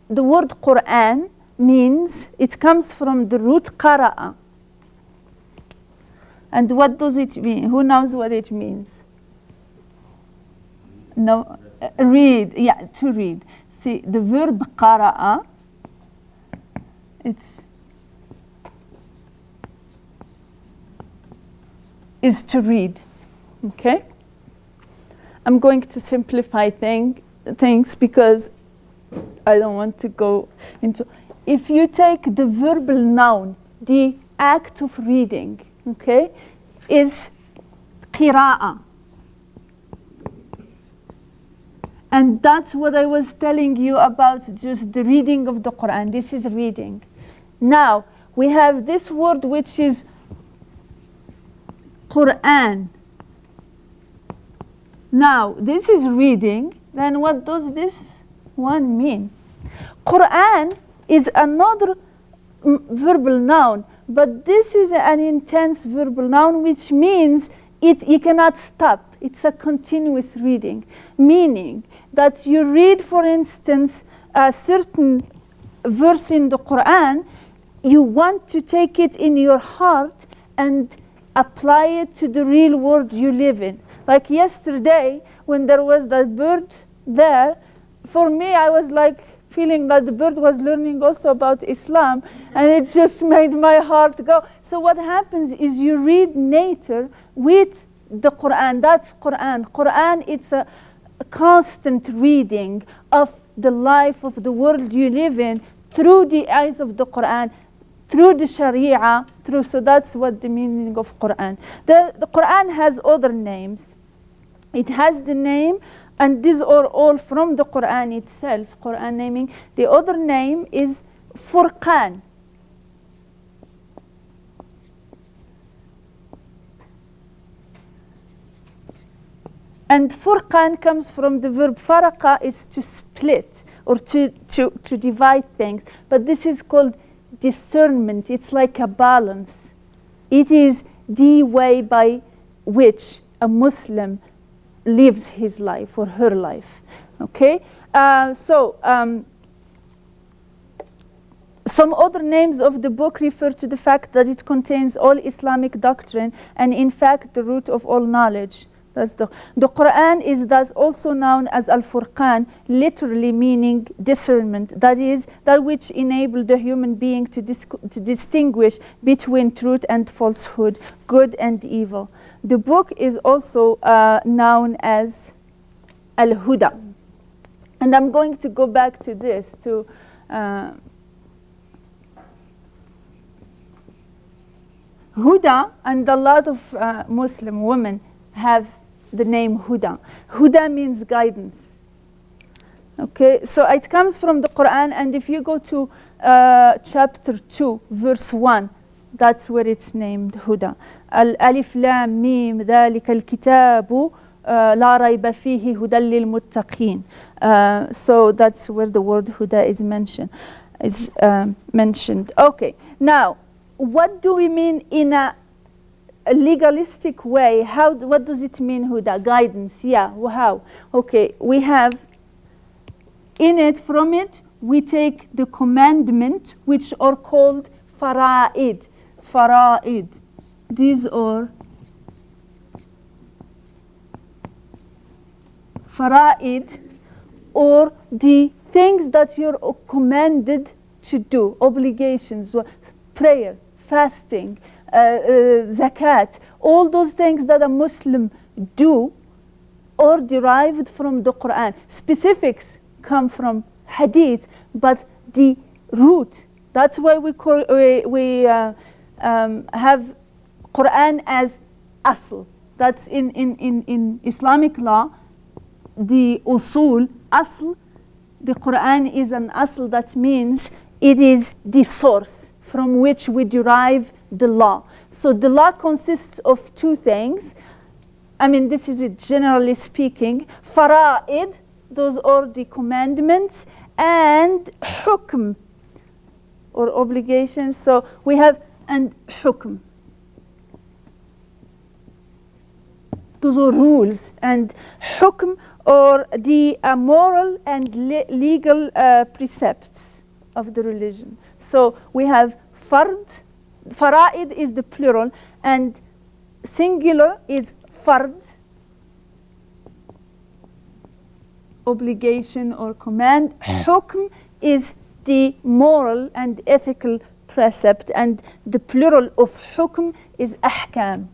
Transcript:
the word Quran means, it comes from the root qara'a. And what does it mean? Who knows what it means? No, read, yeah, to read. See, the verb qara'a, is to read, okay? I'm going to simplify things because I don't want to go into. If you take the verbal noun, the act of reading, okay, is qira'a. And that's what I was telling you about, just the reading of the Quran. This is reading. Now, we have this word which is Quran. Now, this is reading. Then what does this one mean? Quran is another verbal noun, but this is an intense verbal noun, which means you cannot stop. It's a continuous reading, meaning that you read, for instance, a certain verse in the Quran, you want to take it in your heart and apply it to the real world you live in. Like yesterday, when there was that bird there, for me, I was like feeling that the bird was learning also about Islam, and it just made my heart go. So what happens is you read nature with the Quran. That's Quran. Quran, it's a constant reading of the life of the world you live in through the eyes of the Quran, through the Sharia, so that's what the meaning of Quran. The Quran has other names. It has the name, and these are all from the Quran itself, Quran naming. The other name is Furqan. And Furqan comes from the verb faraqa, is to split or to divide things. But this is called discernment. It's like a balance. It is the way by which a Muslim lives his life or her life. Okay? Some other names of the book refer to the fact that it contains all Islamic doctrine and in fact the root of all knowledge. That's the Quran is thus also known as Al-Furqan, literally meaning discernment. That is, that which enables the human being to distinguish between truth and falsehood, good and evil. The book is also known as Al-Huda. And I'm going to go back to this, to Huda, and a lot of Muslim women have the name Huda. Huda means guidance. Okay, so it comes from the Quran, and if you go to chapter 2, verse 1, that's where it's named Huda. Al-Alif Lam Mim ذلك الكتاب لا ريب فيه هدى للمتقين. So that's where the word Huda is mentioned. Okay, now what do we mean in a legalistic way? What does it mean, Huda? Guidance, yeah, how? Okay, we have in it, from it, we take the commandment, which are called fara'id. Fara'id. These are fara'id, or the things that you're commanded to do, obligations, prayer, fasting, zakat, all those things that a Muslim do are derived from the Quran. Specifics come from hadith, but the root, that's why we have Quran as asl. That's in Islamic law, the usul, asl, the Quran is an asl. That means it is the source from which we derive the law. So the law consists of two things. I mean, this is it generally speaking. Fara'id, those are the commandments, and hukm, or obligations. So we have, and hukm. Those are rules, and hukm or the moral and legal precepts of the religion. So we have fard, fara'id is the plural, and singular is fard, obligation or command. Hukm is the moral and ethical precept, and the plural of hukm is ahkam.